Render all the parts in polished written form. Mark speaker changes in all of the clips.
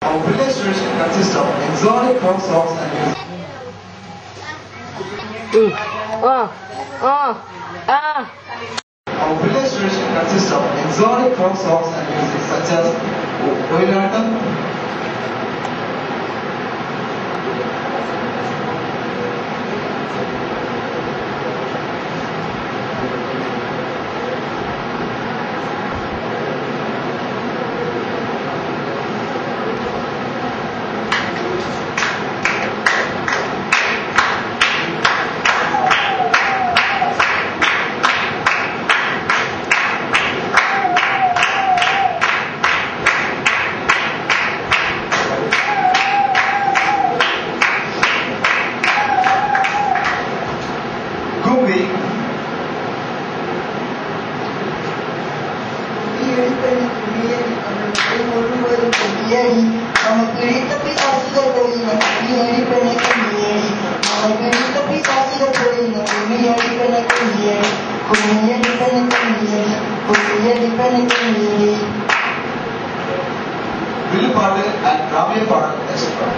Speaker 1: Our village tradition consists of exotic folk songs and music. Our village tradition consists of exotic folk songs and music such as Oilatam, Vilupadu and Ramyapada, etc.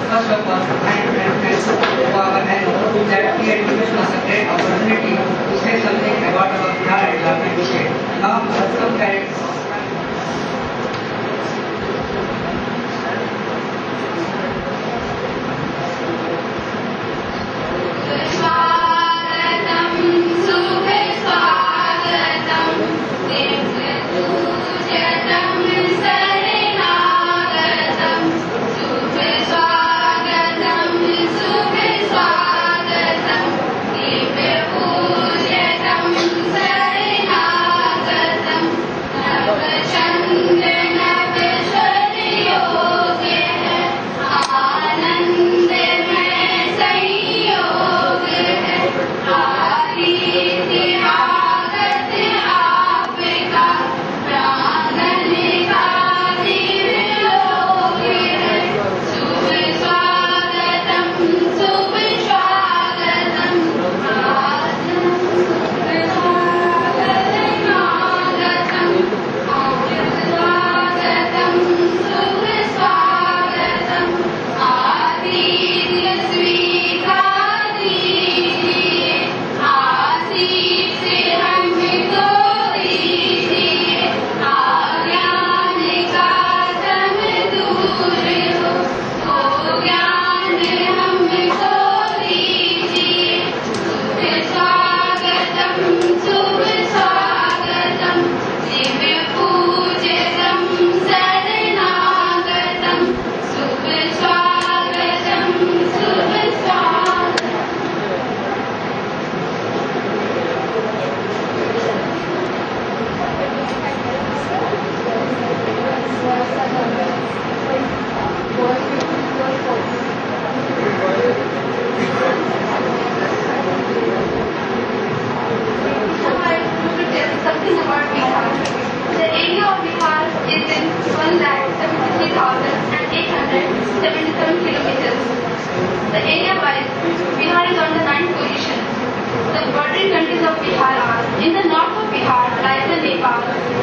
Speaker 2: First of all, I am grateful to our health that he had given us a great opportunity to say something about our Bihar Islamic state. Now, some parents.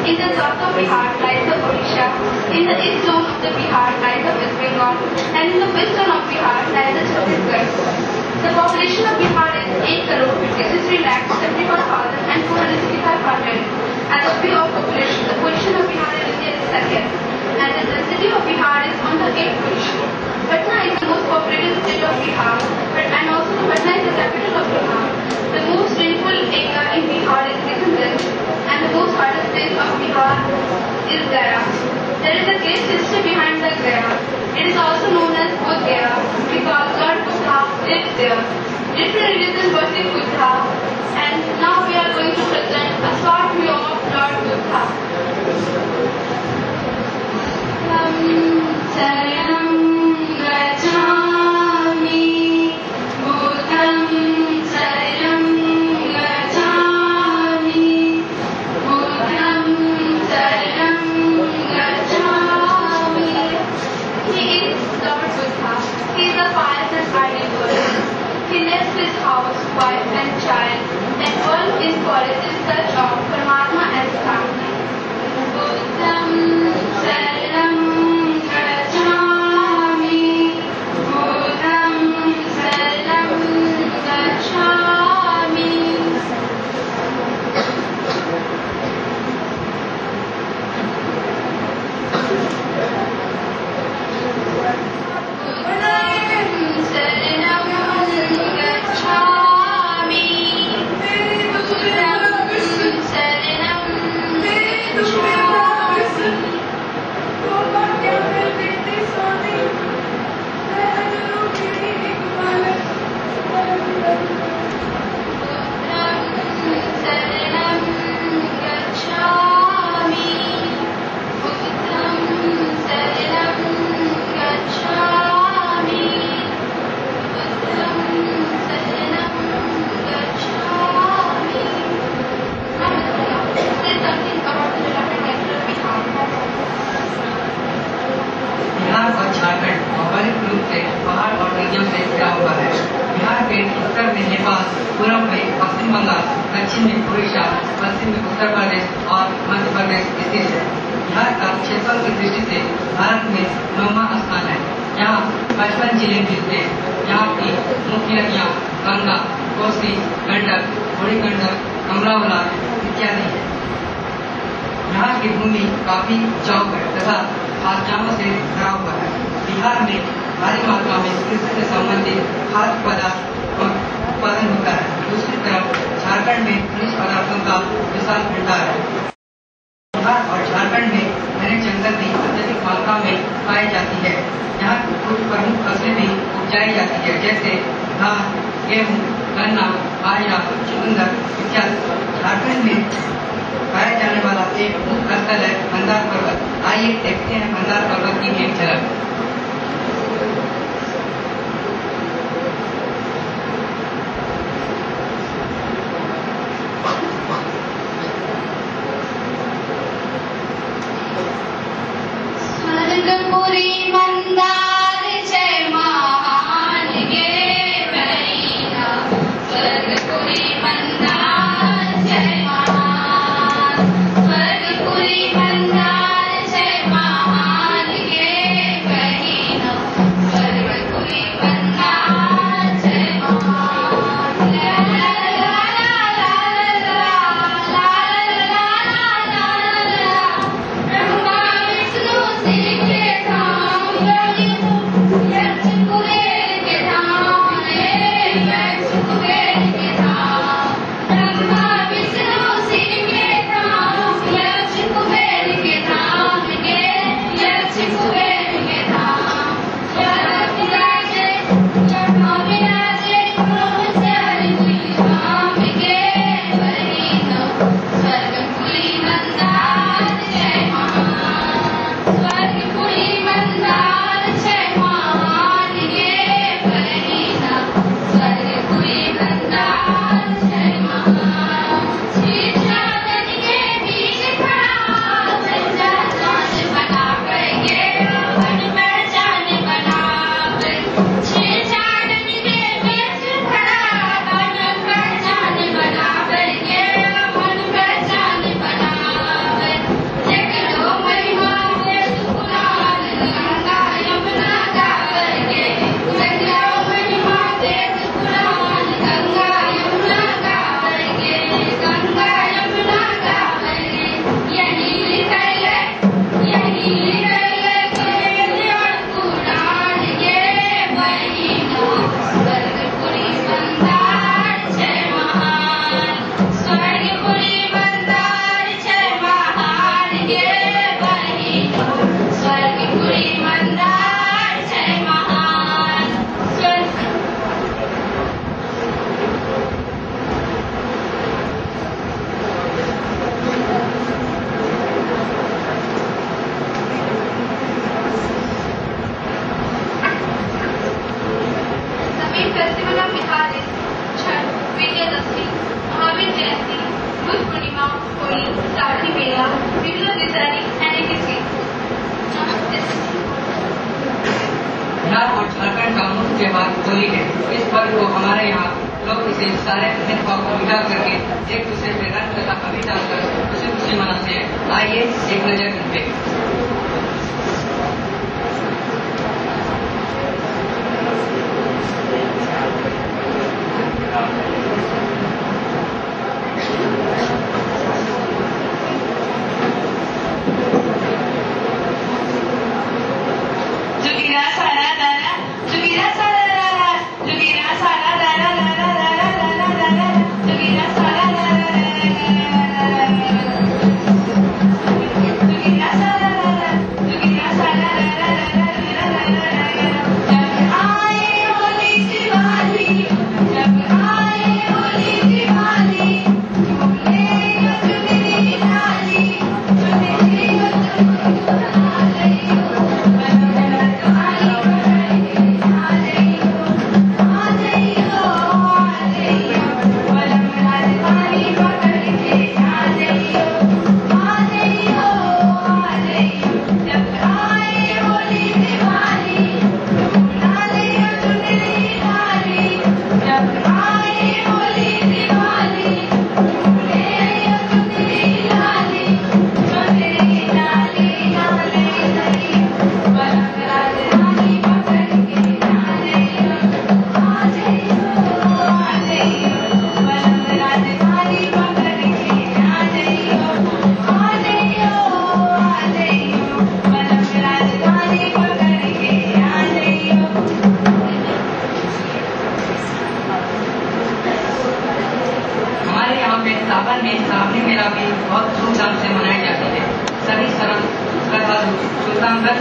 Speaker 3: In the south of Bihar lies the Odisha. In the east zone of the Bihar lies the West Bengal. And in the west zone of Bihar lies the Chhattisgarh. The population of Bihar is 8 crore 63 lakhs 71,465 percent. As of view of population, the position of Bihar in India is second. And the density of Bihar is on the 8th position. Patna is the most populated state of Bihar, and also the Patna is the capital of Bihar. The most rainfall area in Bihar is Kisanganj, and the most hardest place of Bihar is Gaya. There is a great history behind the Gaya. It is also known as Bodh Gaya because Lord Buddha lived there. Different religions worship Buddha, and now we are going to present a short view of Lord Buddha. Saranam gacchami, Buddham saranam gacchami, Buddham saranam
Speaker 2: पूर्व में पश्चिम बंगाल, पश्चिम में उड़ीसा, पश्चिम में उत्तर प्रदेश और मध्य प्रदेश स्थित है। बिहार का क्षेत्रफल की दृष्टि से भारत में 9वां स्थान है। यहाँ 55 जिले मिलते हैं। यहाँ की मुख्य नदियाँ गंगा, कोसी, गंडक, बूढ़ी गंडक, कमलाबलान इत्यादि है। यहाँ की भूमि काफी चौक है तथा खाद्यान्नों से भरा हुआ है। बिहार में भारी मात्रा में कृषि से संबंधित खाद्य पदार्थ उत्पादन होता है। दूसरी तरफ झारखंड में खनिज पदार्थों का विशाल भंडार है। बिहार और झारखंड में घने जंगल भी अत्यधिक मात्रा में पाई जाती है। यहाँ की कुछ प्रमुख फसलें भी उपजाई जाती है, जैसे धान, गेहूँ, गन्ना, बाजरा, चुकंदर इत्यादि। झारखंड में पाया जाने वाला एक मुख्य स्थल है मंदार पर्वत। आइए देखते हैं मंदार पर्वत की एक झलक।
Speaker 3: स्वर्गपुरी मंदार जय महान गे बहिना, स्वर्गपुरी मंदार जय महान, स्वर्गपुरी मंदार जय महान गे बहिना, स्वर्गपुरी मंदार जय महान। ला ला ला ला ला ला ला ला, ब्रह्मा विष्णु शिव के धाम, यक्ष कुबेर के धाम, यक्ष कुबेर के धाम। ब्रह्मा विष्णु शिव के धाम, यक्ष कुबेर के धाम, यक्ष कुबेर के धाम। स्वर्ग विराजे, ब्रह्मा विराजे, ब्रह्मचारी धाम गे बहिना, स्वर्गपुरी मंदार जय महान, स्वर्गपुरी मंदार जय महान गे बहिना, स्वर्गपुरी मंदार जय महान। श्री चांदन के बीच खड़ा, सच्चा चांद बना कर गे मन पहचान बना कर। श्री चांदन के बीच खड़ा, मन पहचान बना कर गे मन पहचान बना कर। देख लो महिमा वेद पुराण, गंगा यमुना गाकर गे। देख लो महिमा वेद पुराण, गंगा यमुना गाकर गे, गंगा यमुना गाकर गे। यही लिखल है वेद और पुराण गे बहिना, स्वर्गपुरी मंदार जय महान, स्वर्गपुरी मंदार जय महान गे बहिना, स्वर्गपुरी मंदार जय महान। The main festival of Bihar is Chhath, Vijayadashmi, Mahavir Jayanti, Buddh Purnima, Holi, Sarthi Mela, Bidula Disari and etc.
Speaker 2: Bihar और झारखंड का मुख्य त्योहार होली है। इस पर्व को हमारे यहाँ लोग इसे सारे भेदभाव को मिटा करके एक दूसरे पे रंग तथा अबीर डालकर खुशी खुशी मनाते हैं। आइए एक नजर इन पे।
Speaker 3: जुगिरा सारा दारा, जुगिरा सारा दारा, जुगिरा सारा दारा दारा दारा दारा दारा, जुगिरा सारा दारा दारा जुगिरा सारा दारा, जुगिरा सारा दारा दारा दारा। जब आए होली दिवाली, जब आए होली दिवाली, झूले जुगरी डाली, जुगरी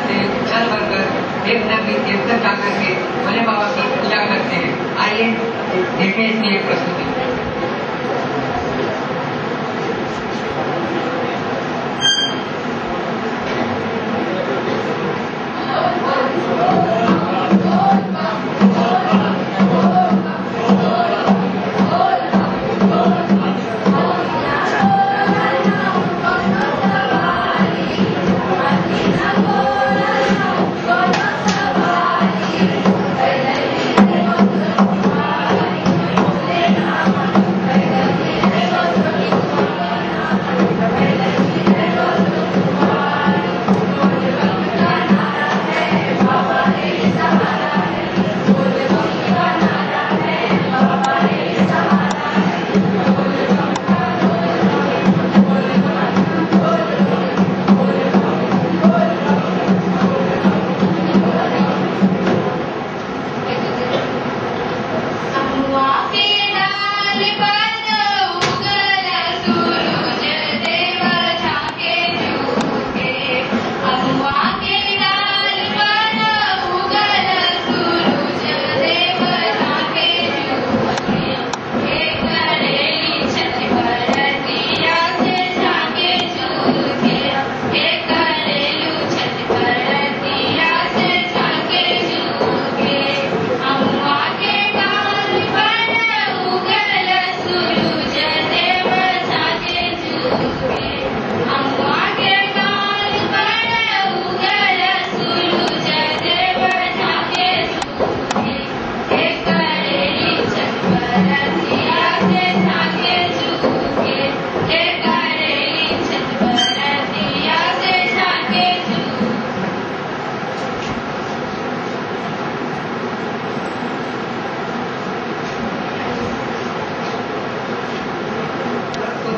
Speaker 2: से जल भरकर एक नदी देवता जाकर के भोले बाबा की पूजा करते हैं। आइए देखें इसकी एक प्रस्तुति।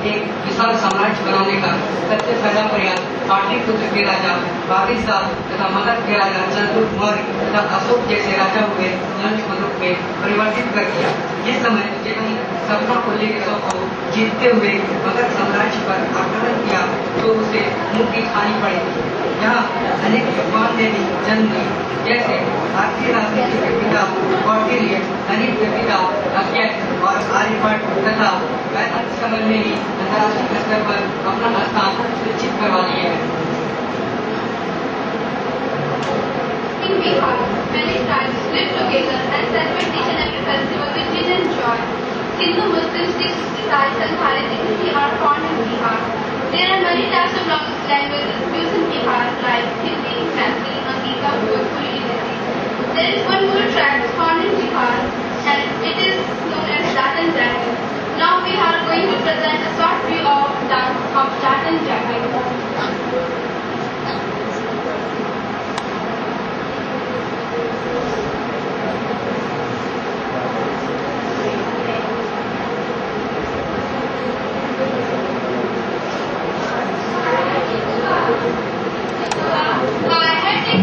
Speaker 2: एक विशाल साम्राज्य बनाने का सबसे पहला प्रयास पाटलिपुत्र के राजा बागीशाह तथा मगध के राजा चंद्रगुप्त मौर्य तथा अशोक जैसे राजा हुए उन्होंने स्वरूप में परिवर्तित कर दिया। इस समय एवं सपना कोल्ली के सौ को जीतते हुए मगध साम्राज्य पर आक्रमण किया तो उसे मुंह की खानी पड़ी। यहाँ अनेक विद्वान ने भी जन्म ली, जैसे भारतीय राजनीति के पिता कौटिल्य, गणित के पिता अज्ञय और आर्यभट्ट तथा वैदिक समय में ही अंतर्राष्ट्रीय स्तर पर अपना स्थान सुनिश्चित करवा लिए हैं।
Speaker 3: In Bihar, many tribes live together and celebrate each and every festival with peace and joy. Hindu, Muslim, Sikh, Isai, and Khalid are found in Bihar. There are many types of languages used in Bihar like Hindi, Marathi, Angika, Bhojpuri, etc. There is one more tribe found in Bihar and it is known as Jat and Dravid. Now we are going to present a short view of Jat and Dravid. I had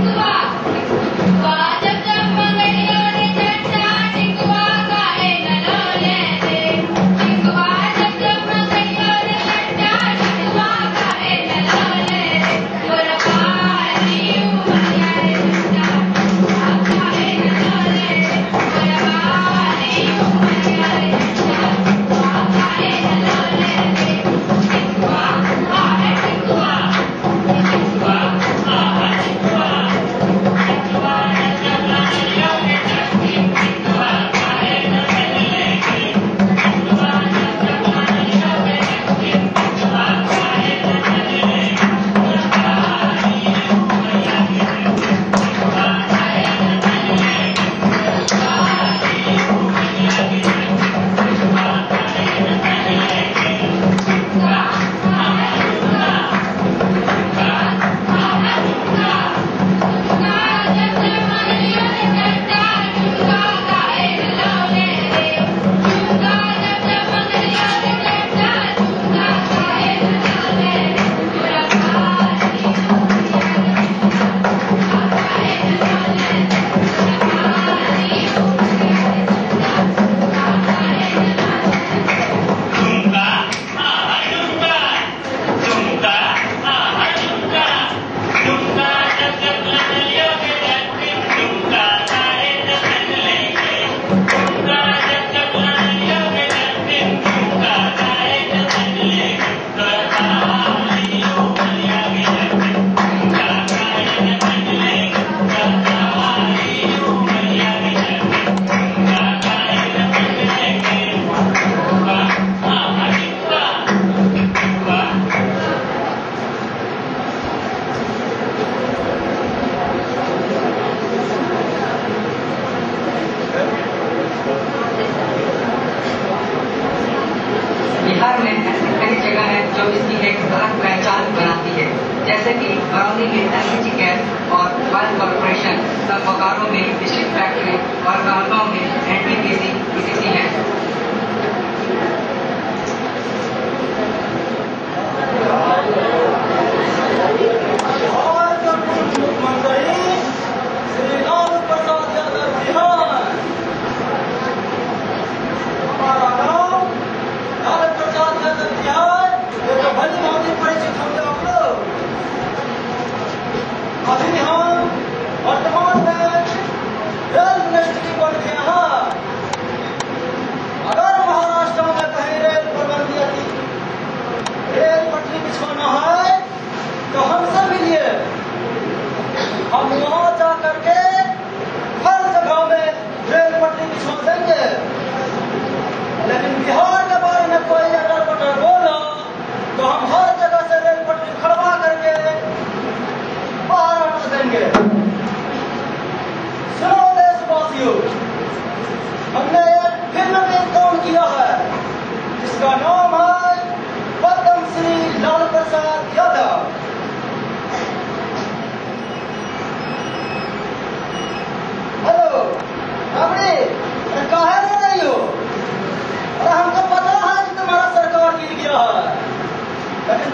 Speaker 2: Bokaro में district factory और गांव में NTPC PCC है।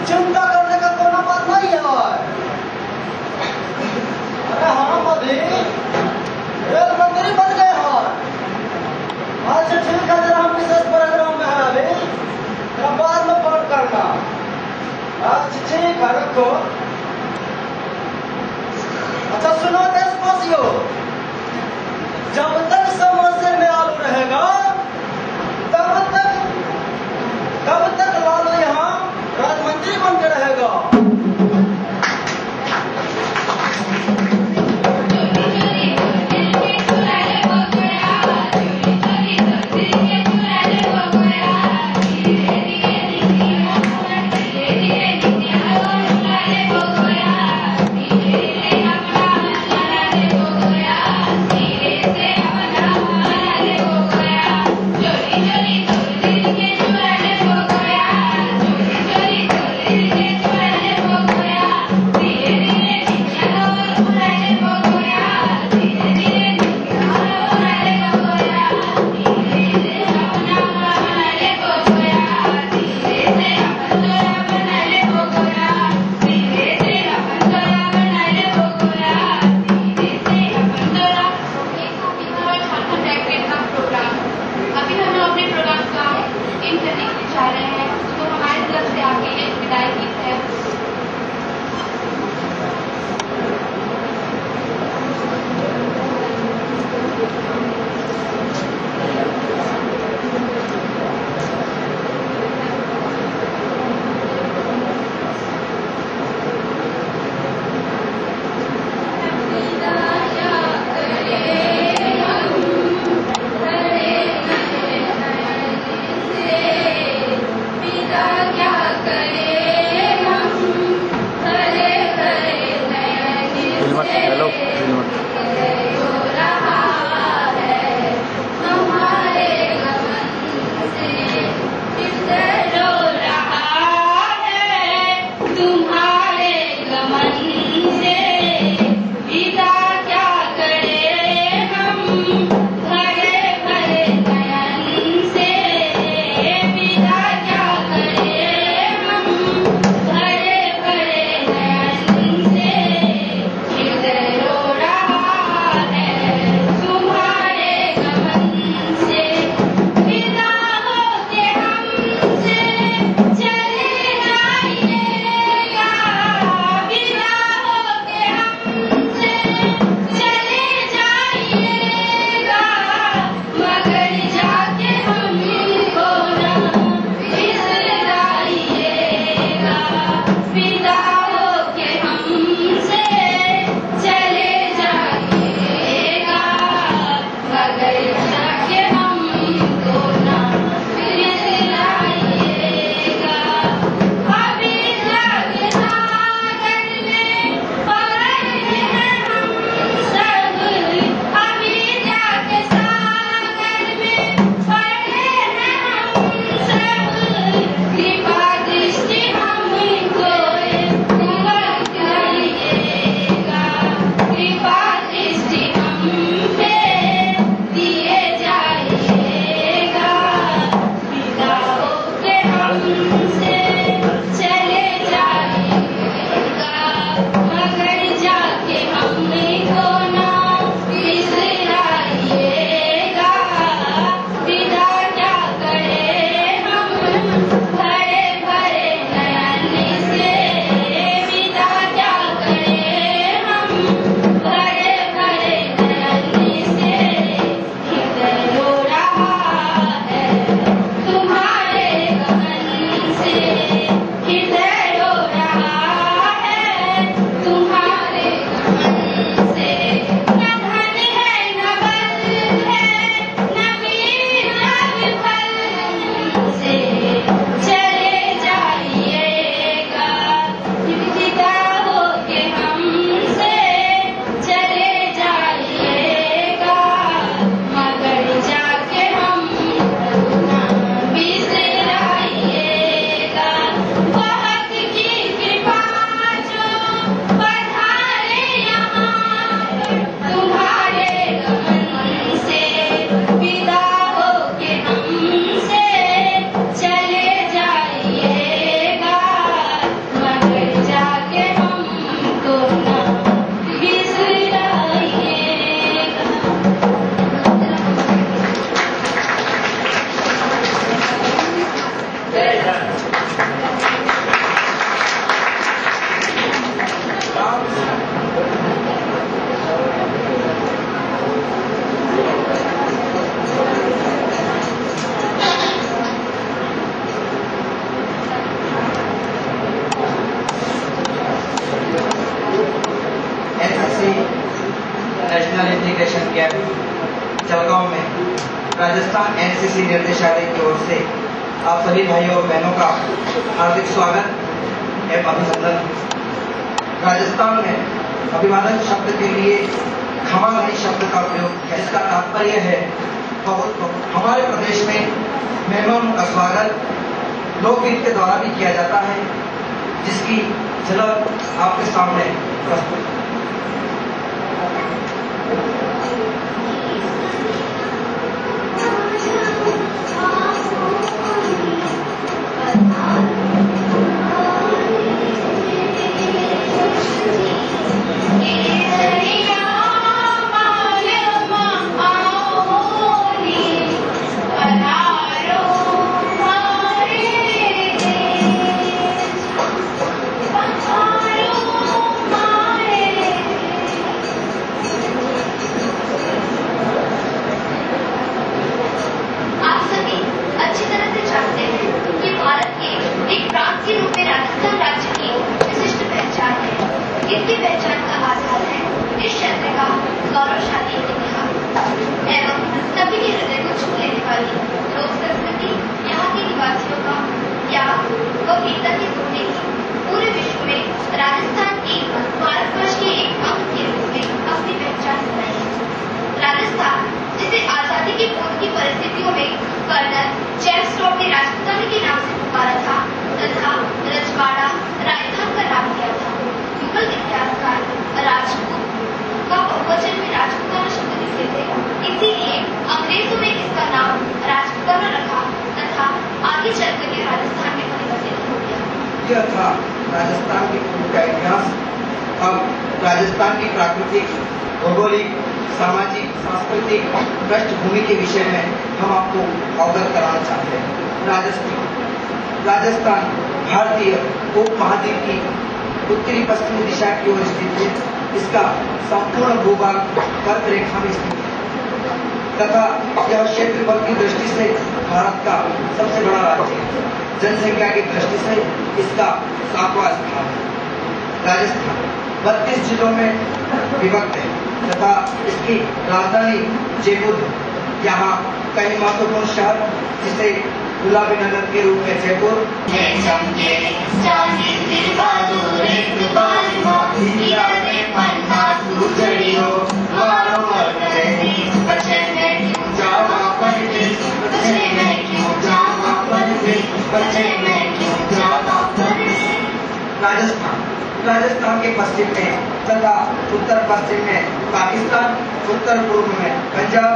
Speaker 4: चिंता करने का कोई बात नहीं है। अरे हाँ मोदी, रेल मंत्री बन गए हैं। अच्छा ठीक है, जरा हम विशेष प्रोग्राम में है अभी, जरा बाद में फोन करना। अच्छा ठीक है, रखो। अच्छा सुनो देशवासियों, जब तक समोसे में आलू रहेगा तब तक लालू यहाँ राजमंत्री बन के रहेगा।
Speaker 1: नेशनल इंटीग्रेशन कैंप जलगांव में राजस्थान एनसीसी निर्देशालय की ओर से आप सभी भाइयों और बहनों का हार्दिक स्वागत एवं अभिनंदन। राजस्थान में अभिवादन शब्द के लिए क्षमा नहीं शब्द का प्रयोग है। इसका तात्पर्य है हमारे प्रदेश में मेहमानों का स्वागत लोकगीत के द्वारा भी किया जाता है, जिसकी झलक आपके सामने प्रस्तुत है।
Speaker 3: इसकी पहचान का आधार है इस क्षेत्र का गौरवशाली इतिहास एवं सभी के हृदय को छू लेने वाली लोक संस्कृति। यहाँ के निवासियों का त्याग व वीरता के होने की पूरे विश्व में राजस्थान की भारतवर्ष के एक अंग के रूप में अपनी पहचान बनाई है। राजस्थान जिसे आजादी के पूर्व की परिस्थितियों में कर्नल जेम्स टॉड ने राजपूतानी के नाम से पुकारा था तथा रजवाड़ा राजस्थान का नाम दिया था। मुगल इतिहासकार राजपूत का बहुवचन में राजपूताना शब्द लिखे थे, इसीलिए अंग्रेजों ने इसका नाम राजपूताना रखा तथा आगे चलकर के राजस्थान में परिवर्तित हो गया।
Speaker 1: यह था राजस्थान के पूर्व का इतिहास। अब राजस्थान की प्राकृतिक, भौगोलिक, सामाजिक, सांस्कृतिक पृष्ठभूमि के विषय में हम आपको अवगत कराना चाहते हैं। राजस्थान भारतीय उपमहाद्वीप की उत्तरी पश्चिमी दिशा की ओर स्थित है। इसका संपूर्ण भूभाग कर्क रेखा में स्थित है तथा यह क्षेत्रफल की दृष्टि से भारत का सबसे बड़ा राज्य है। जनसंख्या की दृष्टि से इसका 7वां स्थान है। राजस्थान 32 जिलों में विभक्त है तथा इसकी राजधानी जयपुर है। यहाँ कई महत्वपूर्ण शहर जिसे गुलाबी नगर के रूप में जयपुर राजस्थान के पश्चिम में तथा उत्तर पश्चिम में पाकिस्तान, उत्तर पूर्व में पंजाब,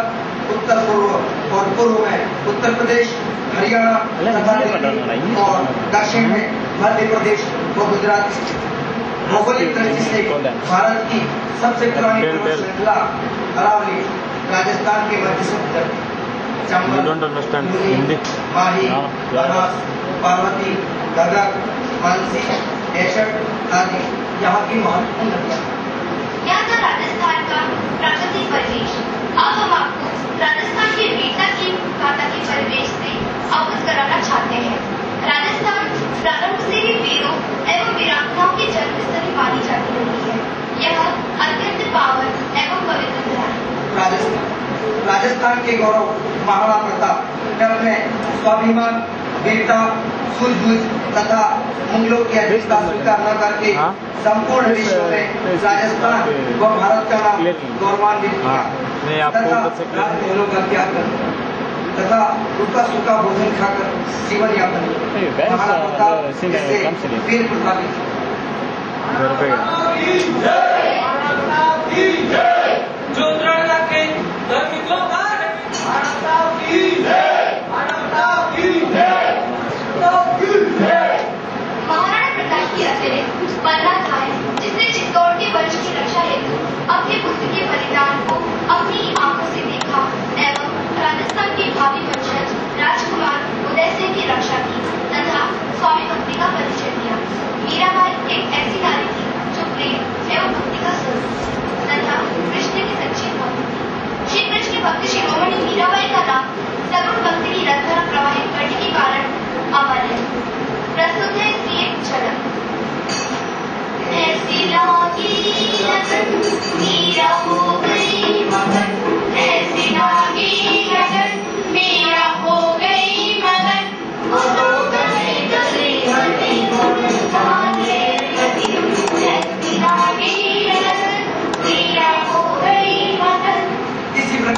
Speaker 1: उत्तर पूर्व और पूर्व में उत्तर प्रदेश, हरियाणा तथा दिल्ली और दक्षिण में मध्य प्रदेश व गुजरात स्थित है। भौगोलिक दृष्टि से भारत की सबसे पुरानी श्रृंखला अरावली राजस्थान के मध्य से गुजरती है। चंबल, माही, बनास, पार्वती, घग्गर, मानसी, देशक आदि यहाँ की महत्वपूर्ण नदियाँ।
Speaker 3: यहाँ का राजस्थान का प्राकृतिक परिवेश। अब हम आपको राजस्थान की वीरता की गाथा के परिवेश से अवगत कराना चाहते हैं। राजस्थान प्रारंभ से ही वीरों एवं वीरांगनाओं की जन्मस्थली मानी जाती रही है। यह अत्यंत पावन एवं पवित्र है।
Speaker 1: राजस्थान के गौरव महाराणा प्रताप ने अपने स्वाभिमान, वीरता, सूझबूझ तथा मुगलों की अधिकता स्वीकार न करके संपूर्ण विश्व में राजस्थान व भारत का नाम गौरवान्वित किया तथा राजमहलों का त्याग कर तथा रूखा सूखा भोजन खाकर जीवन यापन किया। महाराणा प्रताप जैसे वीर प्रतापी
Speaker 3: महाराणा प्रताप की अतिरिक्त बल्ला था जिसने चित्तौड़ के वंश की रक्षा हेतु अपने पुत्र के बलिदान को अपनी आंखों से देखा एवं राजस्थान के भावी वंशज राजकुमार उदय सिंह की रक्षा की तथा स्वामी भक्ति का परिचय दिया। मीराबाई एक ऐसी नारी थी जो प्रेम एवं भक्ति का स्वरूप तथा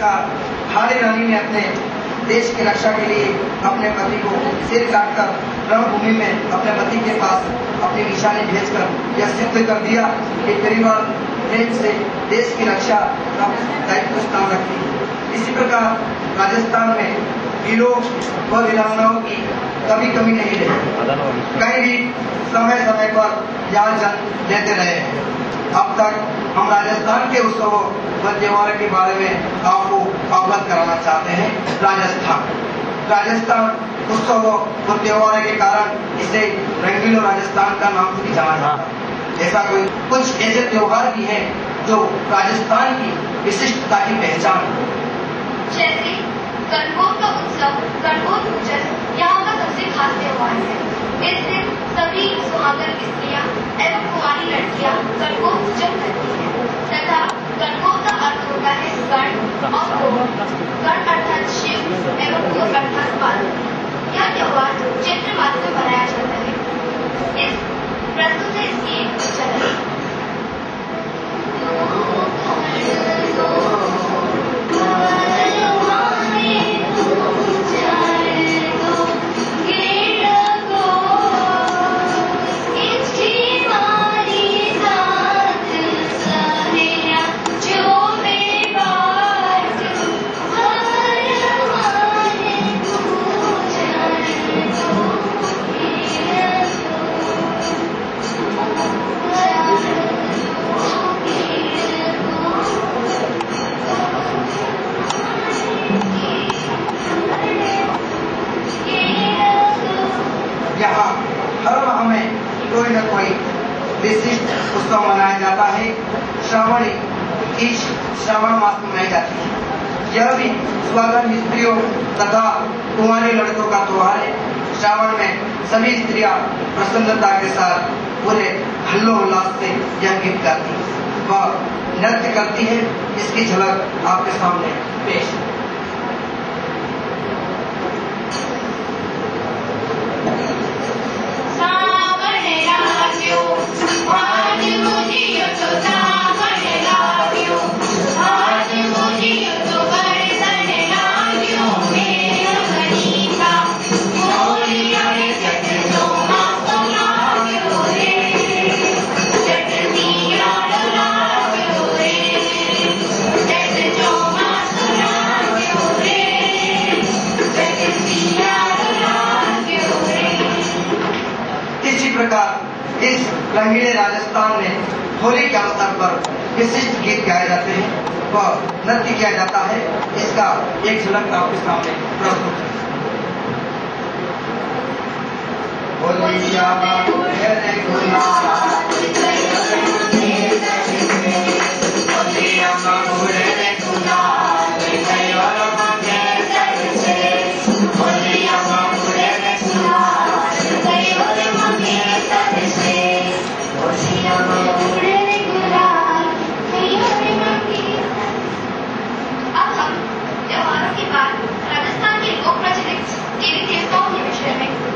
Speaker 1: प्रकार हाल ही में अपने देश की रक्षा के लिए अपने पति को सिर काटकर रणभूमि में अपने पति के पास अपनी निशानी भेजकर यह सिद्ध कर दिया कि परिवार प्रेम से देश की रक्षा का दायित्व स्थान रखती है। इसी प्रकार राजस्थान में वीरों व वीरांगनाओं की कभी कमी नहीं रही, कहीं भी समय समय पर याद लेते रहे हैं। अब तक हम राजस्थान के उत्सवों व त्योहारों के बारे में आपको अवगत कराना चाहते हैं। राजस्थान उत्सवों व त्योहारों के कारण इसे रंगीलो राजस्थान का नाम भी जाना जाता है। ऐसा कुछ ऐसे त्योहार भी हैं जो राजस्थान की विशिष्टता की पहचान है।
Speaker 3: जैसे गणगौर का उत्सव, गणगौर पूजन यहाँ का सबसे खास त्योहार है। इस दिन सभी सुहागन स्त्रियां एवं कुंवारी लड़कियां गणगौर पूजन करती हैं तथा गणगौर का अर्थ होता है गण और गौर। गण अर्थात शिव एवं गौर अर्थात पार्वती। यह त्योहार चैत्र मास में मनाया जाता है। इस प्रस्तुत है इसकी एक झलक।
Speaker 1: कोई न कोई विशिष्ट उत्सव मनाया जाता है। श्रावण मास में मनाई जाती है। यह भी सुहागन स्त्रियों तथा कुंवारी लड़कों का त्योहार है। श्रावण में सभी स्त्रियां प्रसन्नता के साथ पूरे हल्लोल्लास से यह गीत गाती व नृत्य करती है। इसकी झलक आपके सामने पेश है। इस रंगीले राजस्थान में होली के अवसर पर विशिष्ट गीत गाए जाते हैं व नृत्य किया जाता है। इसका एक झलक आपके सामने प्रस्तुत है।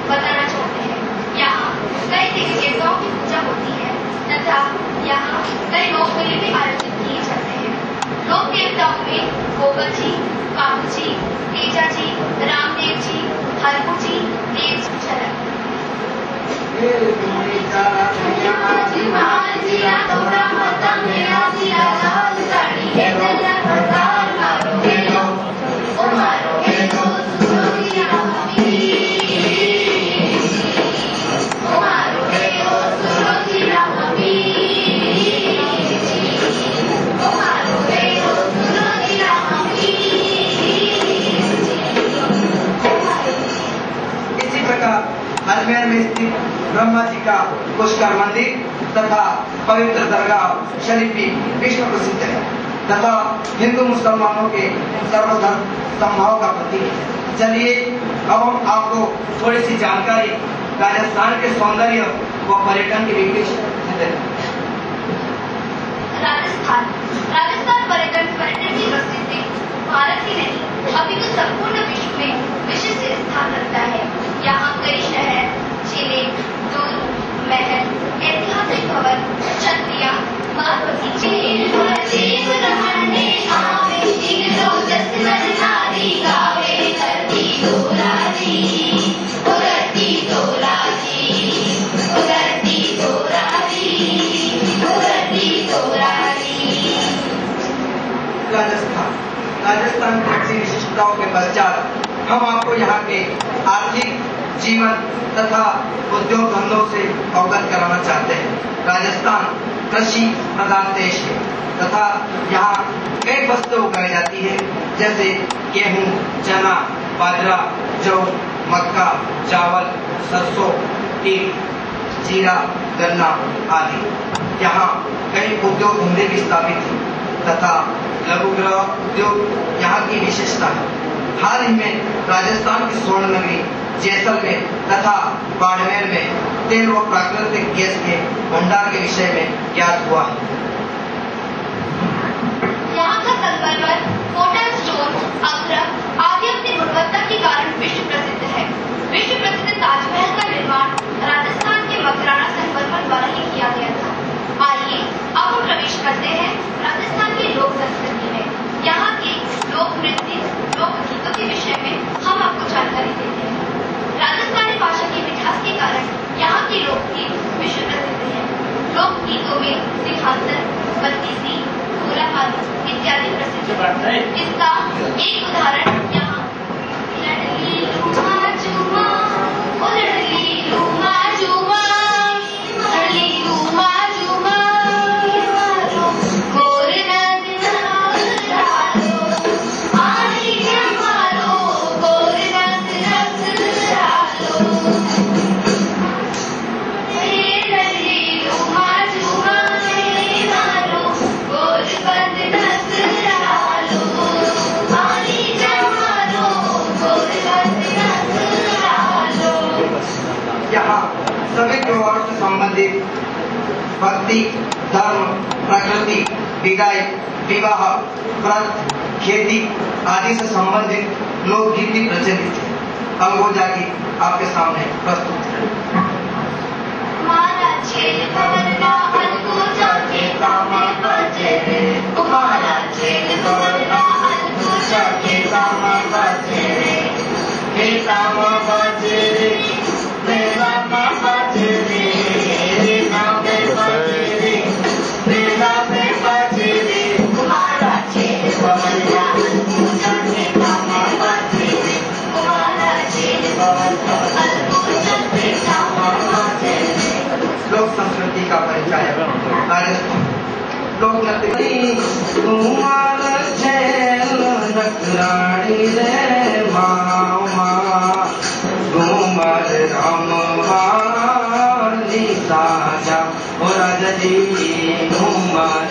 Speaker 3: बताना चाहते हैं। यहाँ कई देवी देवताओं की पूजा होती है तथा यहाँ कई लोक मेले भी आयोजित किए जाते हैं। लोक देवताओं में गोबर जी, काबू जी, तेजा जी, रामदेव जी, हरपू जी, देव
Speaker 1: अजमेर में स्थित ब्रह्मा जी का पुष्कर मंदिर तथा पवित्र दरगाह शरीफी विश्व प्रसिद्ध है तथा हिंदू मुसलमानों के सर्वधर्म समभाव का प्रतीक है। चलिए अब हम आपको थोड़ी सी जानकारी राजस्थान के सौंदर्य व पर्यटन के विशेष देते हैं।
Speaker 3: राजस्थान पर्यटन की प्रसिद्धि भारत ही नहीं अपितु संपूर्ण विश्व में विशिष्ट स्थान रखता है। यहाँ कई शहर, जिले, दुर्ग, महल, ऐतिहासिक भवन, छतरियां,
Speaker 1: राजस्थान की अच्छी विशिष्टताओं के पश्चात हम आपको यहाँ के आर्थिक जीवन तथा उद्योग धंधों से अवगत कराना चाहते हैं। राजस्थान कृषि प्रधान देश है तथा यहाँ कई वस्तुएं उगाई जाती है, जैसे गेहूं, चना, बाजरा, जौ, मक्का, चावल, सरसों, तिल, जीरा, गन्ना आदि। यहाँ कई उद्योग धंधे भी स्थापित हैं तथा लघु गृह उद्योग यहाँ की विशेषता है। हाल ही में राजस्थान की स्वर्ण नगरी जैसलमेर तथा बाड़मेर में तेल व प्राकृतिक गैस के भंडार के विषय में ज्ञात हुआ है।
Speaker 3: यहाँ का संगमरमर, होटल स्टोन, अभ्रक आदि अपनी गुणवत्ता के कारण विश्व प्रसिद्ध है। विश्व प्रसिद्ध ताजमहल का निर्माण राजस्थान के मकराना संगमरमर द्वारा ही किया गया था। आइए अब हम प्रवेश करते हैं राजस्थान की लोक संस्कृति में। यहाँ के लोक नृत्य, लोक गीतों के विषय में हम आपको जानकारी देते हैं। राजस्थानी भाषा की मिठास के कारण यहाँ के लोकगीत विश्व प्रसिद्ध है। लोक गीतों में सिंहासन, बत्तीसी, भोला भालू इत्यादि प्रसिद्ध है। इसका एक उदाहरण यहाँ लड़ली लूमा झूमा, ओ लड़ली लूमा झूमा, लड़ली लूमा झूमा, गोर नद डालो, आली जमालो, गोर नद डालो, लड़ली लूमा झूमा मारो, गोर नद डालो, आली जमालो, गोर नद डालो।
Speaker 1: यहाँ सभी त्योहारों से संबंधित भक्ति, धर्म, प्रकृति, विदाई, विवाह, व्रत, खेती आदि से संबंधित लोकगीत भी प्रचलित है। अब वो जाके आपके सामने प्रस्तुत है।
Speaker 3: माला छेल भवरला अलगो जाके कामे बजे रे, माला छेल भवरला अलगो जाके कामे बजे रे, हे कामे बजे रे, मेरा माँ बजे रे, कामे बजे रे, मेरा में बजे रे, माला छेल भवरला अलगो जाके कामे बजे रे, माला छेल भवरला अलगो जाके कामे बजे रे।
Speaker 1: लोक संस्कृति का परिचय राजस्थान लोक नृत्य कुमार छेल नकराणी रे मामा घूमर राम वाली साजा ओ राजा जी घूमर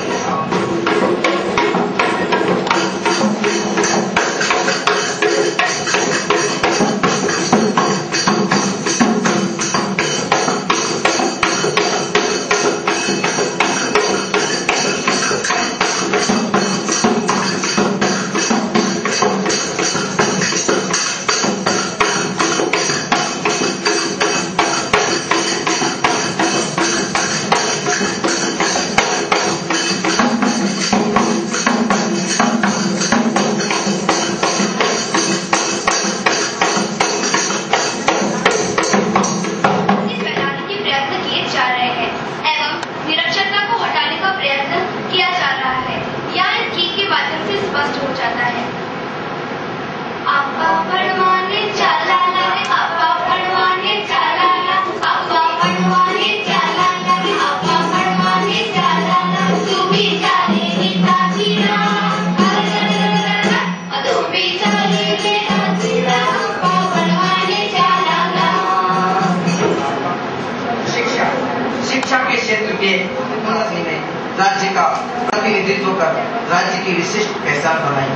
Speaker 1: शिक्षा के क्षेत्र के उन्नति में राज्य का प्रतिनिधित्व कर राज्य की विशिष्ट पहचान बनाई।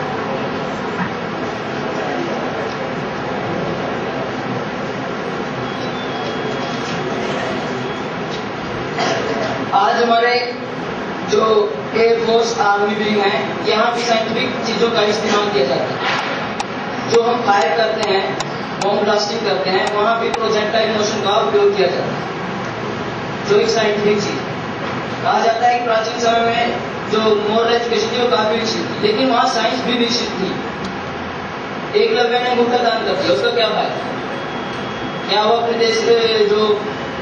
Speaker 4: आज हमारे जो एयरफोर्स आर्मी विंग है, यहाँ भी साइंटिफिक चीजों का इस्तेमाल किया जाता है। जो हम फायर करते हैं, बॉम्ब ब्लास्टिंग करते हैं, वहाँ भी प्रोजेक्टाइल मोशन का उपयोग किया जाता है, जो एक साइंटिफिक चीज है। कहा जाता है कि प्राचीन समय में जो मोरल एजुकेशन थी वो काफी विकसित थी, लेकिन वहाँ साइंस भी विकसित थी। एकलव्य ने अंगूठा दान कर दिया, उसका क्या फायदा? क्या वो अपने देश के जो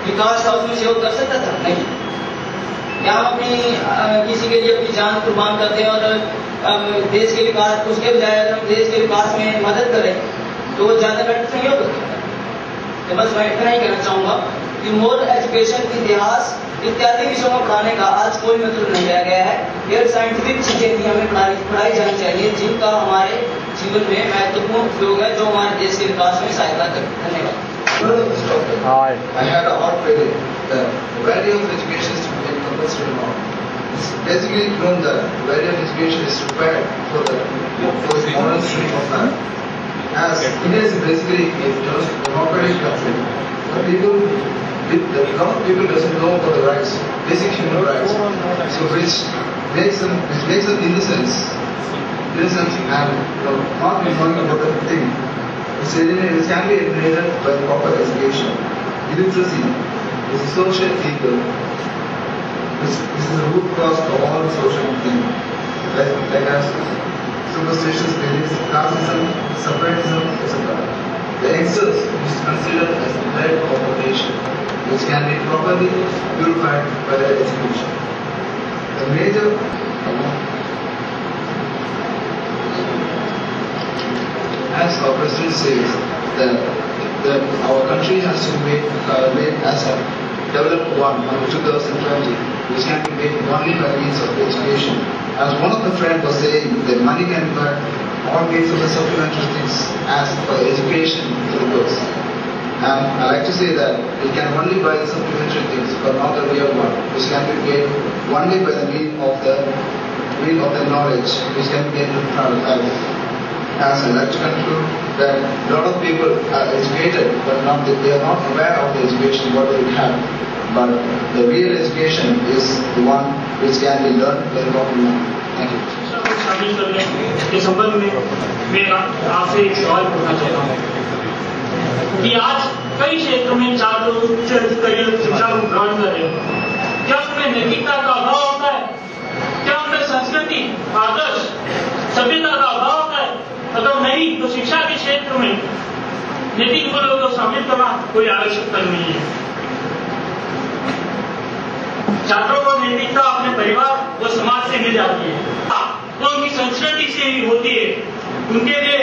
Speaker 4: विकास था उसमें सहयोग कर सकता था? नहीं। क्या हम अपनी किसी के लिए अपनी जान कुर्बान करते हैं और देश के विकास, उसके बजाय अगर हम देश के विकास में मदद करें तो वो ज़्यादा बेटर सहयोग होता है। तो बस मैं इतना ही कहना चाहूँगा कि मोरल एजुकेशन, इतिहास इत्यादि विषयों में पढ़ाने का आज कोई मतलब नहीं रह गया है। ये साइंटिफिक चीज़ें भी हमें पढ़ाई जानी चाहिए जिनका हमारे जीवन में महत्वपूर्ण उपयोग है, जो हमारे देश के विकास में सहायता करे। धन्यवाद।
Speaker 5: I had a hot feeling that the value of education is to be compulsory now. It's basically proven that the value of education is required for the moral stream of life. As India is basically a democratic country, the common people doesn't know about the rights, basic human rights, so which makes them innocent and not knowing about the thing. It can be eliminated by proper education. Illiteracy is a social evil. This is the root cause of all social evil. Like as superstitious beliefs, classism, separatism, etc. The excess is considered as the bread of a nation, which can be properly purified by the education. The major as our president says that our country has to be made as a developed one by 2020, which can be made only by means of education. As one of the friends was saying, that money can buy all kinds of the supplementary things as for education for the books. And I like to say that we can only buy the supplementary things, but not the real one, which can be made only by the means of the knowledge, which can be gained from life. As I like to conclude that a lot of people are educated, but they are not aware of the education what they have. But the real education is the one which can be learned by the common man. Thank you.
Speaker 6: शामिल करने के संबंध में मैं आपसे एक सवाल पूछना चाहता हूँ कि आज कई क्षेत्रों में छात्र उच्च स्तरीय शिक्षा को ग्रहण कर रहे हैं, क्या उनमें नैतिकता का अभाव होता है? क्या उनमें संस्कृति, आदर्श, सभ्यता का अभाव होता है? अगर नहीं तो शिक्षा के क्षेत्र में नैतिक मूल्यों को शामिल करना कोई आवश्यकता नहीं है। छात्रों को नैतिकता अपने परिवार व समाज से मिल जाती है, वो उनकी संस्कृति से ही होती है। उनके लिए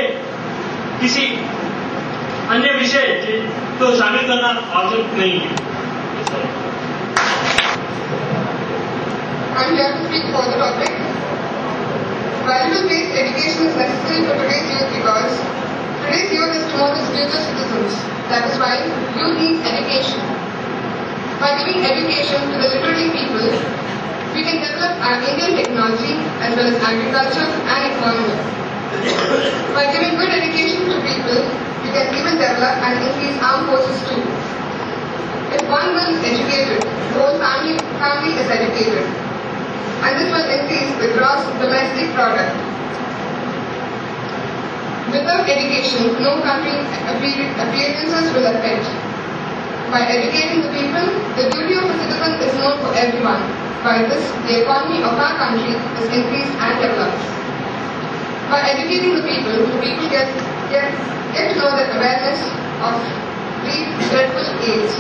Speaker 6: किसी अन्य विषय को शामिल करना आवश्यक नहीं है।
Speaker 7: I'm here to speak for the topic. Value-based education is necessary for today's youth because today's youth is tomorrow's future citizens. That is why youth needs education. By giving education to the literary people, we can develop our Indian technology as well as agriculture and economy. By giving good education to people, we can even develop and increase armed forces too. If one girl is educated, the whole family is educated. And this will increase the gross domestic product. Without education, no country appearances will affect. By educating the people, the duty of a citizen is known for everyone. By this, the economy of our country is increased and developed. By educating the people get to know the awareness of these dreadful AIDS,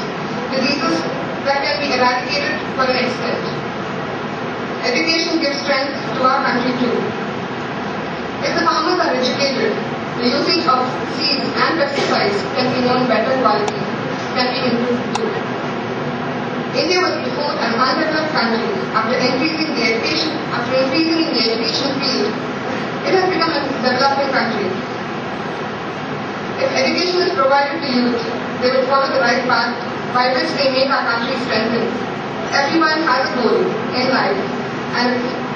Speaker 7: diseases that can be eradicated for an extent. Education gives strength to our country too. If the farmers are educated, the usage of seeds and pesticides can be known better quality, can be improved too. India was before an undeveloped country. After increasing in the education field, it has become a developing country. If education is provided to youth, they will follow the right path by which they make our country strengthen. Everyone has a goal in life, and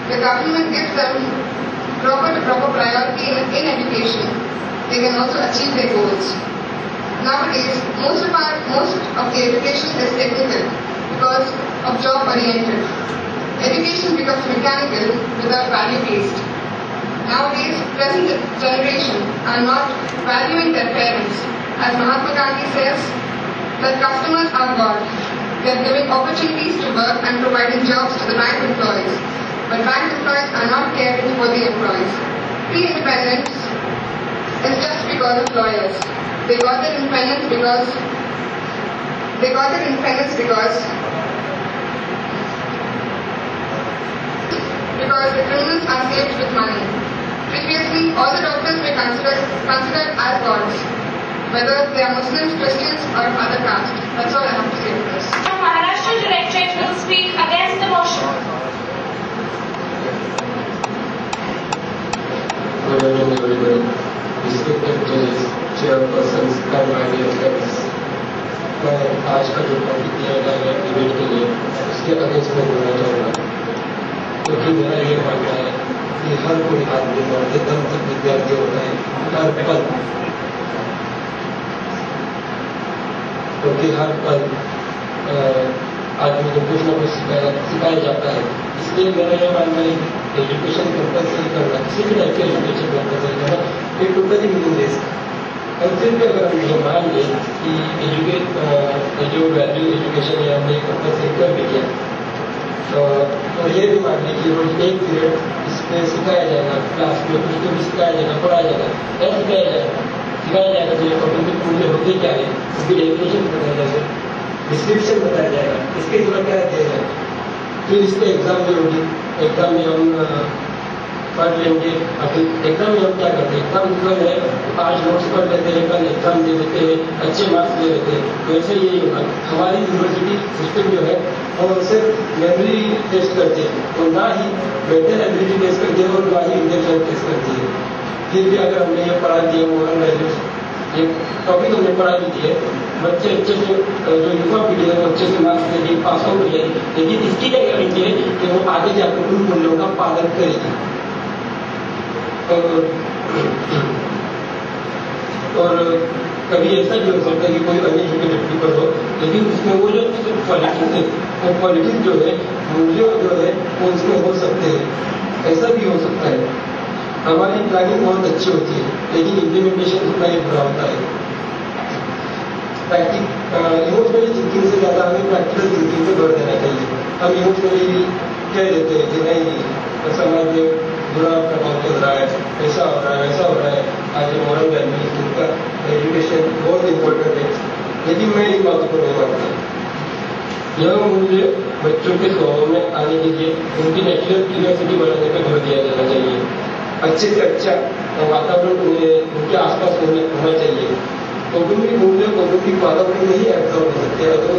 Speaker 7: the government gives them proper priority in education. They can also achieve their goals. Nowadays, most of the education is technical because of job oriented. Education becomes mechanical without value based. Nowadays, present generation are not valuing their parents. As Mahatma Gandhi says, that customers are God. They are giving opportunities to work and providing jobs to the bank employees. But bank employees are not caring for the employees. Pre-independence is just because of lawyers. They got their independence because because the criminals are saved with money. Previously, all the doctors were considered as gods, whether they are Muslims, Christians, or other caste. That's all I have to say to this.
Speaker 3: From Maharashtra Directorate will speak against the motion.
Speaker 8: Good evening, everybody. Respected judges, chairpersons, and my dear friends. मैं आज का जो topic दिया गया है debate के लिए उसके अगेंस्ट में बोलना चाहूँगा, क्योंकि मेरा ये मानना है कि हर कोई आदमी मरते दम तक विद्यार्थी होता है, हर पल, क्योंकि हर पल आदमी को कुछ न कुछ सिखाया जाता है। इसलिए मेरा यह मानना है कि एजुकेशन कंपल्सरी करना, किसी भी टाइप के एजुकेशन कंपल्सरी करना एक टोटली मीनिंगलेस है। और फिर भी अगर हम ये मान लें कि जो वैल्यू एजुकेशन है हमने कंपल्सरी कर भी किया, और ये भी मान लें कि रोज एक पीरियड इसमें सिखाया जाएगा, क्लास में कुछ तो भी सिखाया जाएगा, पढ़ाया जाएगा, क्या सिखाया जाएगा तो ये कॉग्निटिव मूल्य होते क्या है, उसकी डेफिनेशन बताया जाएगा, डिस्क्रिप्शन बताया जाएगा, इसके द्वारा क्या दिया जाएगा, फिर इस पर एग्जाम भी होगी, एग्जाम में हम पढ़ लेंगे। अब एग्जाम में हम क्या करते हैं, एग्जाम जो है आज नोट्स पढ़ लेते हैं, कल एग्जाम दे देते हैं, अच्छे मार्क्स ले लेते हैं। तो ऐसे यही होगा, हमारी यूनिवर्सिटी सिस्टम जो है वो सिर्फ मेमोरी टेस्ट करती है, तो ना ही मेंटल एबिलिटी टेस्ट करती है और ना ही इंटेलिजेंस टेस्ट करती है। फिर भी अगर हमने ये पढ़ा दिया मोरल वैल्यूज, ये टॉपिक हमने पढ़ा भी दिया, बच्चे अच्छे से जो युवा पीढ़ी है वो अच्छे से मार्क्स लेके पास आउट हो जाएगी, लेकिन इसकी क्या गारंटी है कि वो आगे जाकर उन मूल्यों का पालन करेगी। और कभी ऐसा भी हो सकता है कि कोई अनएजुकेटेड पीपल हो, लेकिन उसमें वो जो क्वालिटीज है, वो क्वालिटीज जो है, मूल्य जो है वो उसमें हो सकते हैं। ऐसा भी हो सकता है हमारी प्लानिंग बहुत अच्छी होती है, लेकिन इम्प्लीमेंटेशन उतना ही बुरा होता है। इमोशनली थिंकिंग से ज़्यादा हमें प्रैक्टिकल थिंकिंग पे जोर देना चाहिए। हम इमोशनली कह देते हैं कि नहीं समाज में बुरा प्रभाव चल रहा है, ऐसा हो रहा है, वैसा हो रहा है, आज मॉरल वैल्यूज उनका एजुकेशन बहुत इम्पोर्टेंट है, लेकिन मैं इन बातों को नहीं मानता। यह मूल्य बच्चों के स्वभाव में आने के लिए उनकी नेचुरल क्यूरियोसिटी बढ़ाने पर जोर दिया जाना चाहिए। अच्छे से अच्छा वातावरण उनके आसपास होना चाहिए। कौटुंबिक मूल्य कौटुंबिक वातावरण में ही एब्जॉर्व हो सकते हैं। अगर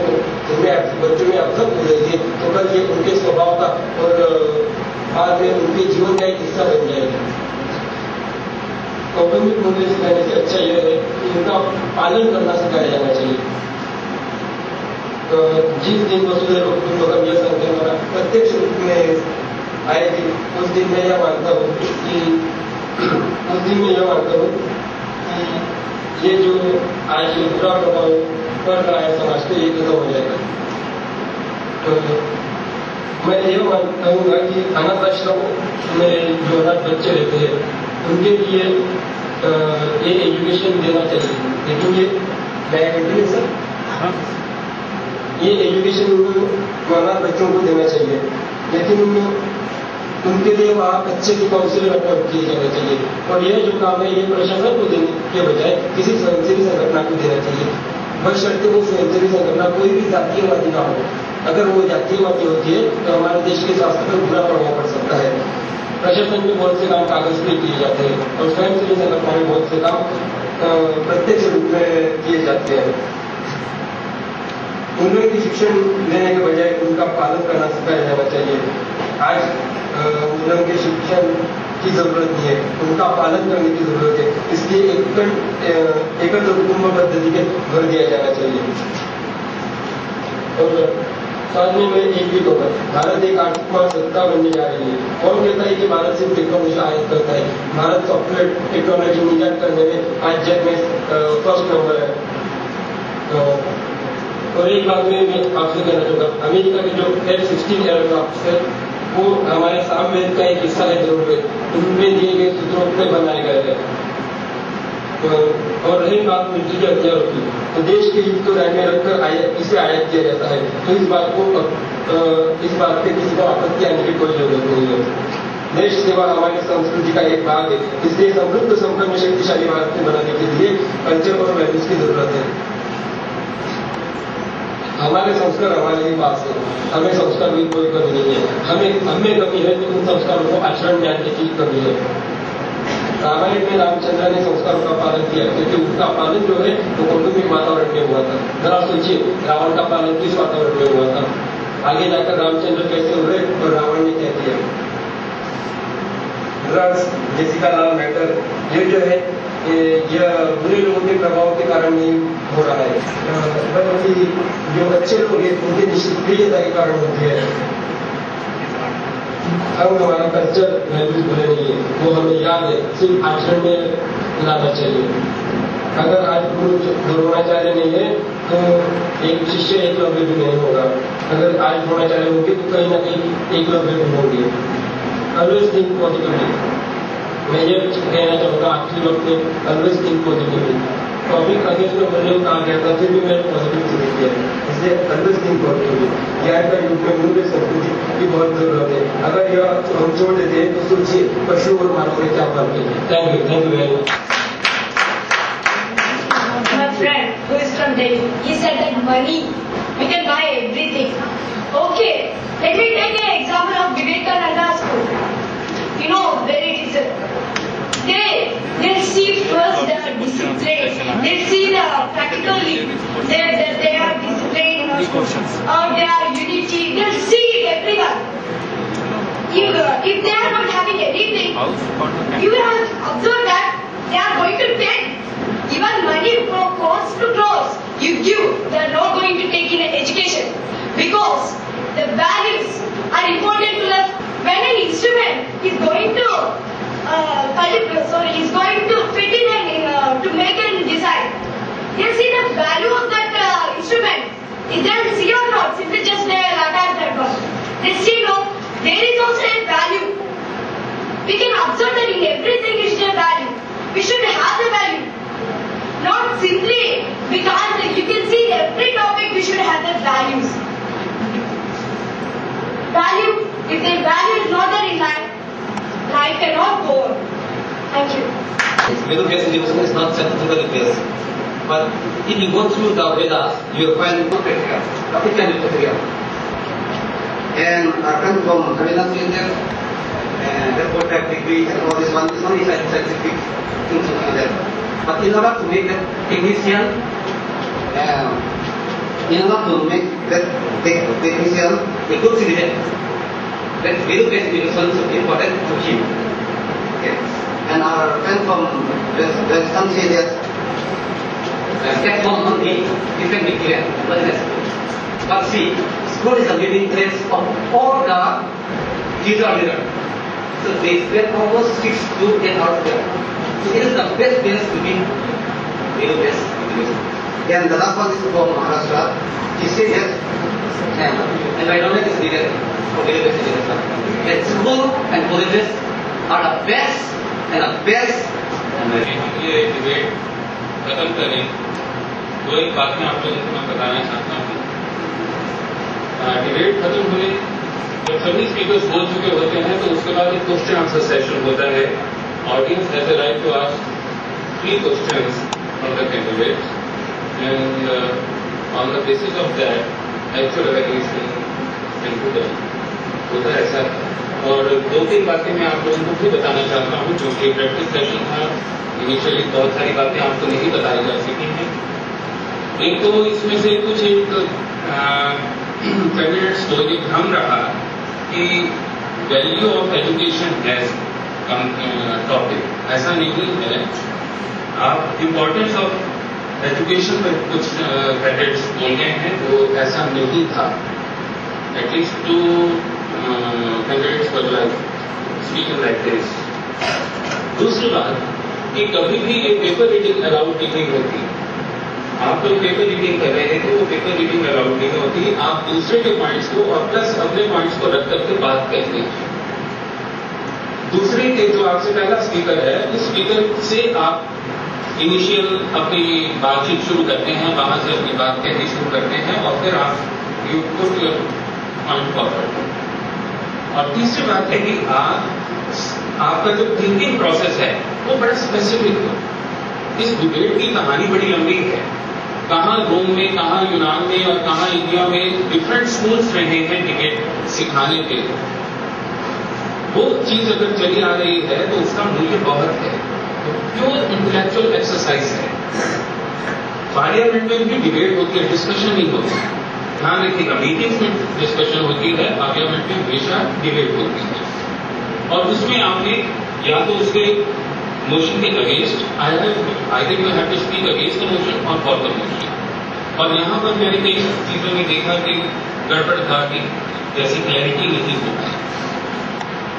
Speaker 8: उनमें बच्चों में एब्जॉर्व हो जाएंगे तो कल ये उनके स्वभाव का और बाद में उनके जीवन का एक हिस्सा बन जाएगा। कौटुंबिक मूल्य सिखाने से अच्छा यह है कि उनका पालन करना सिखाया जाना चाहिए। जिस दिन वसुधैव कुटुंबकम यह संकल्पना प्रत्यक्ष रूप में आएगी, उस दिन मैं यह मानता हूँ कि ये जो आज बुरा प्रभाव पड़ रहा है समाज पे, ये खत्म हो जाएगा। तो मैं ये कहूँगा कि अनाथ आश्रम में जो अनाथ बच्चे रहते हैं उनके लिए ये एजुकेशन देना चाहिए, लेकिन ये मैं कंटिन्यू सर ये एजुकेशन उनको अनाथ बच्चों को देना चाहिए, लेकिन उनके लिए वहाँ अच्छे की काउंसिलर अपॉइंट किए जाने चाहिए। और यह जो काम है ये प्रशासन को देने के बजाय किसी स्वयंसेवी संगठन को देना चाहिए, बशर्ते वो स्वयंसेवी संगठन कोई भी जातीयवादी ना हो। अगर वो जातीयवादी होती है तो हमारे देश के स्वास्थ्य पर बुरा प्रभाव पड़ सकता है। प्रशासन में बहुत से काम कागज पे किए जाते हैं और स्वयंसेवी संगठनों में बहुत से काम प्रत्यक्ष रूप में किए जाते हैं। उन्हें की शिक्षण देने के बजाय उनका पालन करना सिखाया जाना चाहिए। आज उन्हें के शिक्षण की जरूरत नहीं है, उनका पालन करने की जरूरत है। इसलिए एकत्र कुटुंब पद्धति पे जोर दिया जाना चाहिए। और साथ में मैं एक भी कहूँगा, भारत एक आर्थिक महासत्ता बनने जा रही है। कौन कहता है कि भारत सिर्फ टेक्नोलॉजी आयात करता है? भारत सॉफ्टवेयर टेक्नोलॉजी निर्यात करने में आज जग में फर्स्ट नंबर है। और एक बात में आपसे कहना चाहूँगा, अमेरिका के जो F-16 एयरक्राफ्ट है वो हमारे सामवेद का एक हिस्सा है जरूर है, उनमें दिए गए सूत्रों पर बनाए गए हैं। और रही बात मिलिट्री के हथियारों की, तो देश के हित को ध्यान में रखकर इसे आयात किया जाता है। तो इस बात पे किसी को आपत्ति आने की कोई जरूरत नहीं है। देश सेवा हमारी संस्कृति का एक भाग है, इसलिए समृद्ध संपन्न शक्तिशाली भारत को बनाने के लिए कल्चर और वैल्यूज की जरूरत है। हमारे संस्कार हमारे ही पास है, हमें संस्कार की कोई कमी नहीं है। हमें कमी है तो उन संस्कारों को आचरण में आने की कमी है। रामायण में रामचंद्र ने संस्कारों का पालन किया, क्योंकि उसका पालन जो है वो कौटुंबिक वातावरण में हुआ था। जरा सोचिए, रावण का पालन किस वातावरण में हुआ था? आगे जाकर रामचंद्र कैसे हुए और रावण ने क्या किया? ड्रग्स, जेसिका लाल मैटर, ये जो है यह बुरे लोगों के प्रभाव के कारण नहीं हो रहा है, बल्कि जो अच्छे लोग हैं उनके निष्क्रियता के कारण होती है। हम हमारा कल्चर वैल्यूज भूले नहीं है, वो हमें याद है, सिर्फ आचरण में लाना चाहिए। अगर आज गुरु द्रोणाचार्य नहीं है तो एक शिष्य एकलव्य भी नहीं होगा। अगर आज द्रोणाचार्य होंगे तो कहीं ना कहीं एकलव्य भी होंगे। Always think positively. मैं ये कहना चाहूँगा आखिरी वक्त में, always think positively. Topic against में बोलने को कहा गया था, फिर भी मैंने पॉजिटिव थिंक किया, इसलिए ऑलवेज थिंक पॉजिटिवली। ज्ञान का युग में मूल्य संस्कृति की बहुत जरूरत है। अगर यह हम छोड़ देते हैं तो सोचिए पशु और मानव में क्या फर्क है। Thank you very much.
Speaker 9: My friend who is from Delhi, he said that money, we can buy everything. Okay, let me take an example of Vivekananda School. You know where it is. They see first the discipline. They see the practically. They are disciplined or they are unity. They see everyone. If they are not having anything, you will have observed that they are going to take even money from crores to crores. You give, they are not going to take in education because the values are important to us. When an instrument is going to is going to fit in to make a design, they see the value of that instrument. Is there see or not? Simply just they attach that one. They see no, there is also a value. We can observe that in everything is a value. We should have the value. Not simply we can't. You can see every topic we should have the values. Value. If the value is not there in life, life cannot go on. Thank you.
Speaker 10: Middle-based education is not scientifically based, but if you go through the Vedas, you will find good criteria. It can be criteria. And our friend from Tamil Nadu is there, and therefore that degree and all this one is only scientific things like that. But in order to make that technician, a good citizen, that middle-based education is important to him. Okay. And our friend from Western says that technology only different material, but see, school is a living place of all the leaders. So they spend almost 6 to 10 hours there. So it is the best place to be middle-based education. And the last one is from Maharashtra. He said that, and I don't know this leader for middle-based education, that school and colleges are the best and the best.
Speaker 11: ये debate खत्म करें तो एक बात मैं आप लोगों को मैं बताना चाहता हूँ। डिबेट खत्म हुए जब सभी स्पीकर्स बोल चुके होते हैं तो उसके बाद एक क्वेश्चन आंसर सेशन होता है। Audience has a right to ask 3 questions from the candidate and on the basis of that actual evaluation can be done. होता है ऐसा। और 2-3 बातें मैं आप लोगों को भी बताना चाहता हूँ, जो कि प्रैक्टिस सेशन था। इनिशियली बहुत सारी बातें आपको नहीं बताई जा सकी हैं। एक तो इसमें से कुछ एक कैंडिडेट्स को ये भ्रम रहा कि value of education has topic. ऐसा नहीं है। आप इम्पोर्टेंस ऑफ एजुकेशन पर कुछ कैंडिडेट्स बोल गए हैं, तो ऐसा नहीं था। At least 2 candidates were like speaking like this. दूसरी बात कि कभी भी एक पेपर रीडिंग अलाउड नहीं होती। आप लोग पेपर रीडिंग कर रहे थे, वो पेपर रीडिंग अलाउड नहीं होती। आप दूसरे के पॉइंट्स को और प्लस अपने पॉइंट्स को रख करके बात करते हैं। दूसरे के जो आपसे पहला स्पीकर है, उस स्पीकर से आप इनिशियल अपनी बातचीत शुरू करते हैं, वहां से अपनी बात कहनी शुरू करते हैं और फिर आप you put your point forward. और तीसरी बात है कि आपका जो थिंकिंग प्रोसेस है वो बड़ा स्पेसिफिक हो। इस डिबेट की कहानी बड़ी लंबी है, कहाँ रोम में, कहाँ यूनान में और कहाँ इंडिया में डिफरेंट स्कूल्स रहे हैं डिबेट सिखाने के। वो चीज अगर चली आ रही है तो उसका मूल्य बहुत है, प्योर इंटेलेक्चुअल एक्सरसाइज है। पार्लियामेंट में भी डिबेट होती है, डिस्कशन नहीं होती। ध्यान रखिएगा, मीटिंग्स में डिस्कशन होती है, पार्लियामेंट में हमेशा डिबेट होती है। और उसमें आपने या तो उसके मोशन के against either you have to speak against the motion or for the motion. और यहाँ पर मैंने कई चीजों में देखा कि गड़बड़ था कि जैसे क्लैरिटी नहीं हो पाई।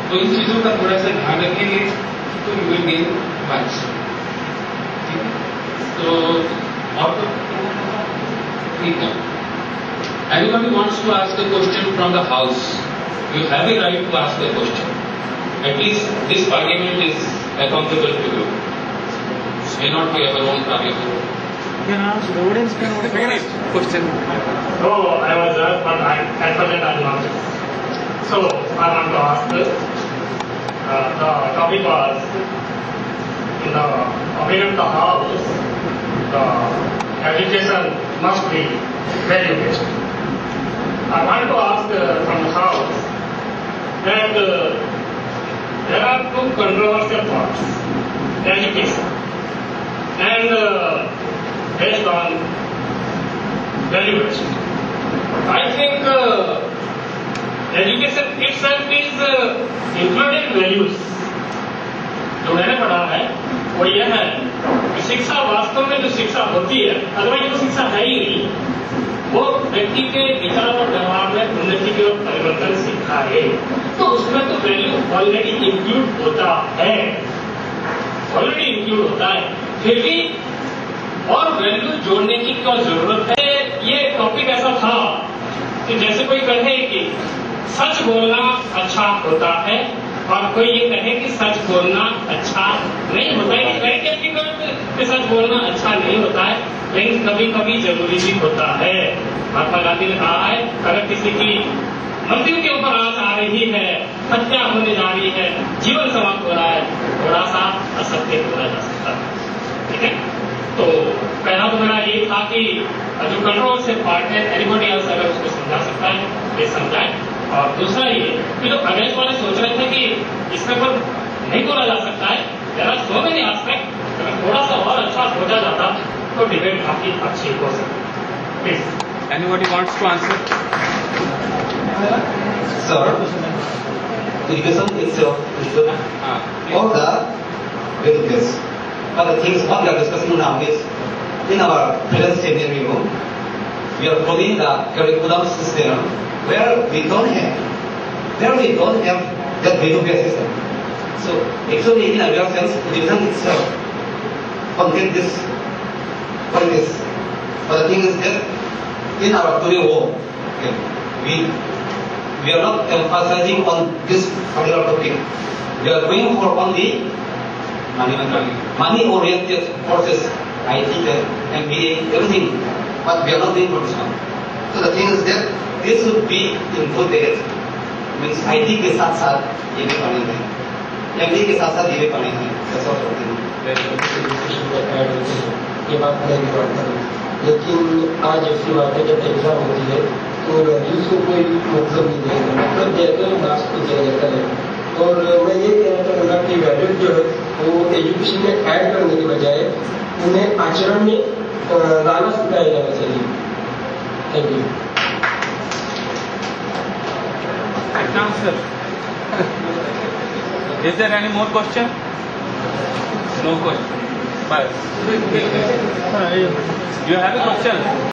Speaker 11: तो इन चीजों का थोड़ा सा ध्यान रखेंगे तो यू विल गेन मच। तो और ठीक है, anybody wants to ask a question from the house, you have a right to ask a question. At least this parliament is accountable to you. It may not be our own parliament.
Speaker 6: Question. No, I was there, but at present I am not. So I want to ask. The topic was in the opinion of the house, the education must be value-based. I want to ask from the house that there are two controversial thoughts: education and based on value-based. I think education itself is included values. जो मैंने पढ़ा है वो यह है कि शिक्षा वास्तव में जो शिक्षा होती है, अदरवाइज वो शिक्षा है ही नहीं, वो व्यक्ति के विचार और व्यवहार में उन्नति की ओर परिवर्तन सिखाए। तो उसमें तो वैल्यू ऑलरेडी इंक्लूड होता है, ऑलरेडी इंक्लूड होता है। फिर भी और वैल्यू जोड़ने की क्या जरूरत है? ये टॉपिक ऐसा था कि जैसे कोई कहे कि सच बोलना अच्छा होता है और कोई ये कहे कि सच बोलना अच्छा नहीं होता है। वेरी डिफिकल्ट कि सच बोलना अच्छा नहीं होता है, लेकिन कभी कभी जरूरी भी होता है। महात्मा गांधी ने कहा है, अगर किसी की मृत्यु के ऊपर आस आ रही है, हत्या होने जा रही है, जीवन समाप्त हो रहा है, थोड़ा सा असत्य बोला जा सकता है। ठीक है, तो पहला तो मेरा ये था कि जो कंट्रोल से पार्ट है, एनीबॉडी एल्स अगर उसको समझा सकता है ये समझाए। और दूसरा ये कि जो अगेंस्ट वाले सोच रहे थे कि इसके ऊपर नहीं बोला जा सकता है, there are so many aspect, अगर थोड़ा सा और अच्छा सोचा जाता तो डिबेट काफी अच्छी हो सकती। Please
Speaker 11: Anybody wants to answer?
Speaker 12: Sir, education itself is the all the benefits. But the things what we are discussing now is in our present scenario, we are following the curriculum system where we don't have that value-based system. So actually, in a real sense, education itself contains this qualities. But the thing is that in our today world, okay, we are not emphasizing on this particular topic. We are going for only money-oriented courses, IT, MBA, everything. But we are not doing for this one. So the thing is that this should be included. Means IT के साथ साथ ये भी पढ़े हैं, MBA के साथ साथ ये भी पढ़े हैं, ऐसा होते हैं।
Speaker 8: ये बात मैं भी मानता हूँ, लेकिन आज ऐसी बात है जब एग्जाम होती है तो वैल्यूज को कोई मतलब नहीं देगा, मतलब जनरल मार्क्स को दिया जाता है। और मैं ये कहना चाहूँगा कि वैल्यूज जो है वो एजुकेशन में ऐड करने के बजाय उन्हें आचरण में लाना सिखाया जाना चाहिए। Thank you.
Speaker 11: Answer. Is there any more question? No question. Bye. You have a question?